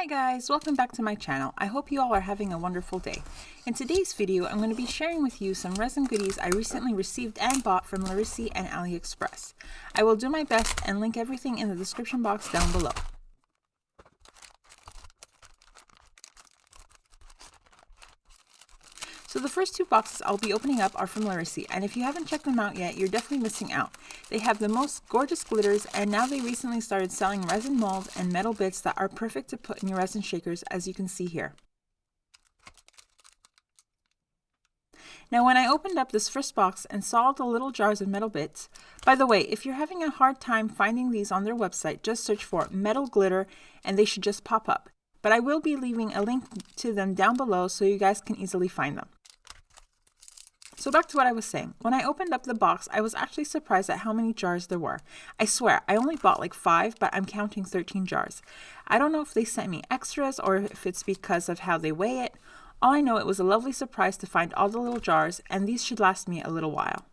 Hi guys, welcome back to my channel. I hope you all are having a wonderful day. In today's video, I'm going to be sharing with you some resin goodies I recently received and bought from Lrisy and AliExpress. I will do my best and link everything in the description box down below. So the first two boxes I'll be opening up are from Lrisy, and if you haven't checked them out yet, you're definitely missing out. They have the most gorgeous glitters, and now they recently started selling resin molds and metal bits that are perfect to put in your resin shakers, as you can see here. Now when I opened up this first box and saw the little jars of metal bits, by the way, if you're having a hard time finding these on their website, just search for metal glitter and they should just pop up. But I will be leaving a link to them down below so you guys can easily find them. So back to what I was saying. When I opened up the box, I was actually surprised at how many jars there were. I swear, I only bought like 5, but I'm counting 13 jars. I don't know if they sent me extras or if it's because of how they weigh it. All I know, it was a lovely surprise to find all the little jars, and these should last me a little while.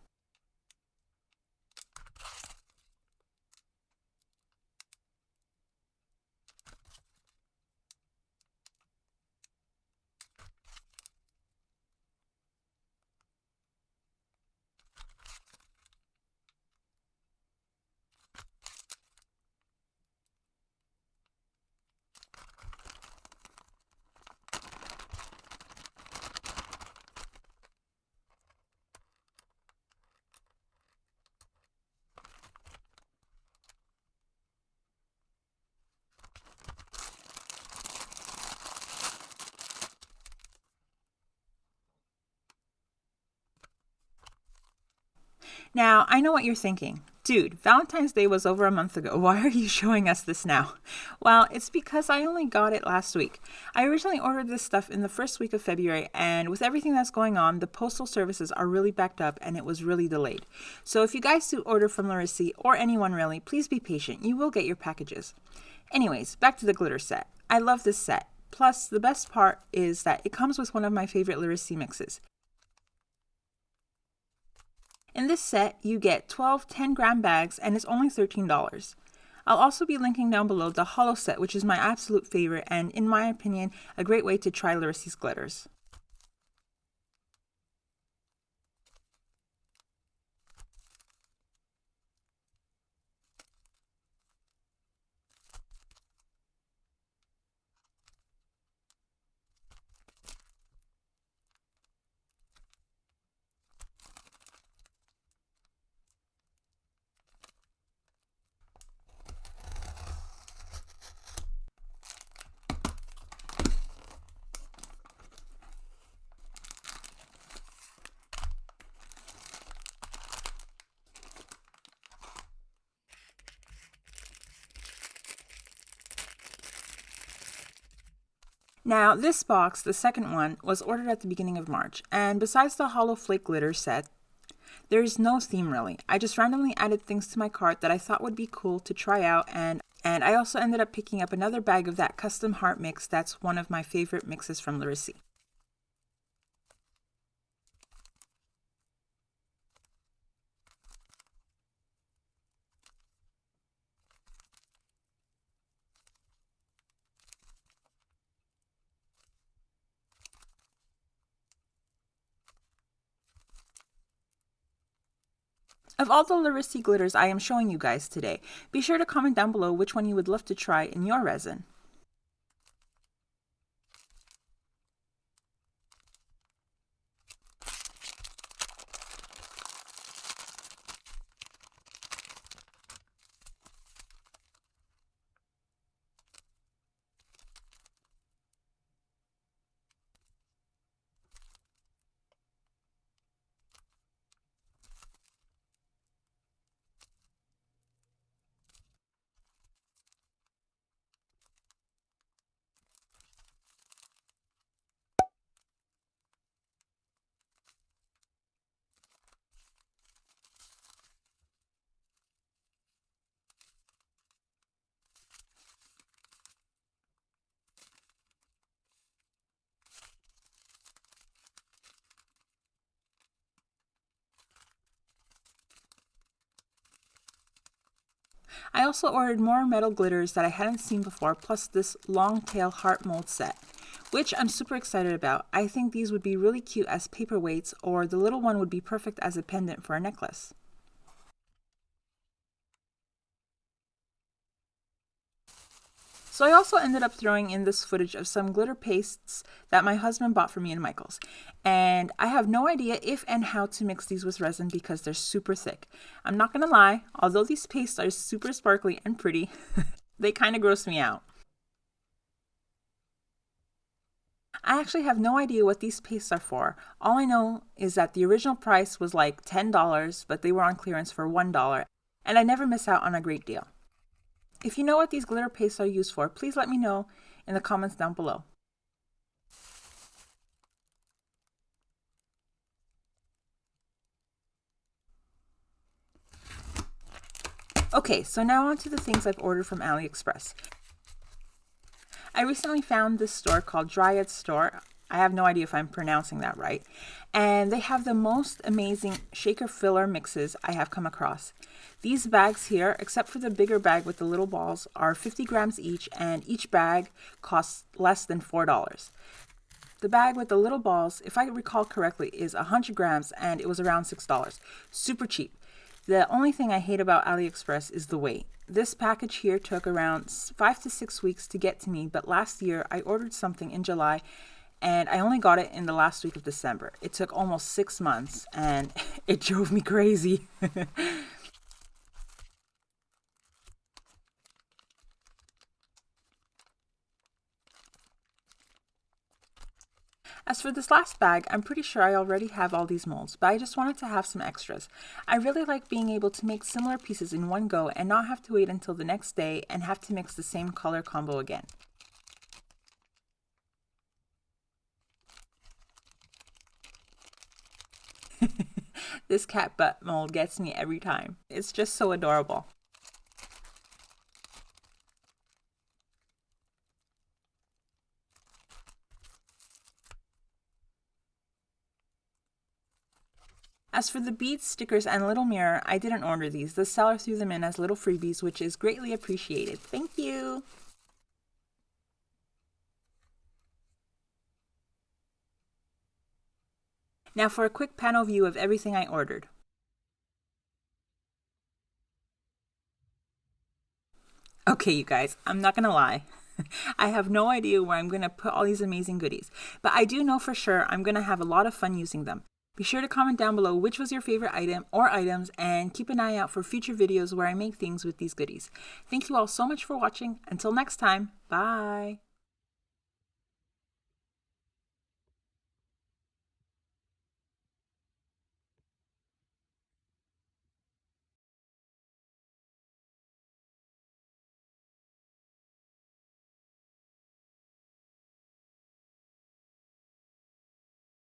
Now, I know what you're thinking. Dude, Valentine's Day was over a month ago. Why are you showing us this now? Well, it's because I only got it last week. I originally ordered this stuff in the first week of February, and with everything that's going on, the postal services are really backed up and it was really delayed. So if you guys do order from Lrisy, or anyone really, please be patient. You will get your packages. Anyways, back to the glitter set. I love this set. Plus, the best part is that it comes with one of my favorite Lrisy mixes. In this set, you get 12 10-gram bags and it's only $13. I'll also be linking down below the Holo set, which is my absolute favorite and, in my opinion, a great way to try Lrisy's glitters. Now, this box, the second one, was ordered at the beginning of March, and besides the Holo Flake glitter set, there is no theme really. I just randomly added things to my cart that I thought would be cool to try out, and I also ended up picking up another bag of that custom heart mix that's one of my favorite mixes from Lrisy. Of all the Lrisy glitters I am showing you guys today, be sure to comment down below which one you would love to try in your resin. I also ordered more metal glitters that I hadn't seen before, plus this long tail heart mold set, which I'm super excited about. I think these would be really cute as paperweights, or the little one would be perfect as a pendant for a necklace. So I also ended up throwing in this footage of some glitter pastes that my husband bought for me and Michael's. And I have no idea if and how to mix these with resin because they're super thick. I'm not going to lie, although these pastes are super sparkly and pretty, they kind of gross me out. I actually have no idea what these pastes are for. All I know is that the original price was like $10, but they were on clearance for $1, and I never miss out on a great deal. If you know what these glitter pastes are used for, please let me know in the comments down below. Okay, so now on to the things I've ordered from AliExpress. I recently found this store called Dryad Store. I have no idea if I'm pronouncing that right. And they have the most amazing shaker filler mixes I have come across. These bags here, except for the bigger bag with the little balls, are 50 grams each, and each bag costs less than $4. The bag with the little balls, if I recall correctly, is 100 grams and it was around $6. Super cheap. The only thing I hate about AliExpress is the wait. This package here took around 5 to 6 weeks to get to me, but last year I ordered something in July and I only got it in the last week of December. It took almost 6 months and it drove me crazy. As for this last bag, I'm pretty sure I already have all these molds, but I just wanted to have some extras. I really like being able to make similar pieces in one go and not have to wait until the next day and have to mix the same color combo again. This cat butt mold gets me every time. It's just so adorable. As for the beads, stickers, and little mirror, I didn't order these. The seller threw them in as little freebies, which is greatly appreciated. Thank you! Now for a quick panel view of everything I ordered. Okay, you guys, I'm not gonna lie. I have no idea where I'm gonna put all these amazing goodies, but I do know for sure I'm gonna have a lot of fun using them. Be sure to comment down below which was your favorite item or items, and keep an eye out for future videos where I make things with these goodies. Thank you all so much for watching. Until next time, bye!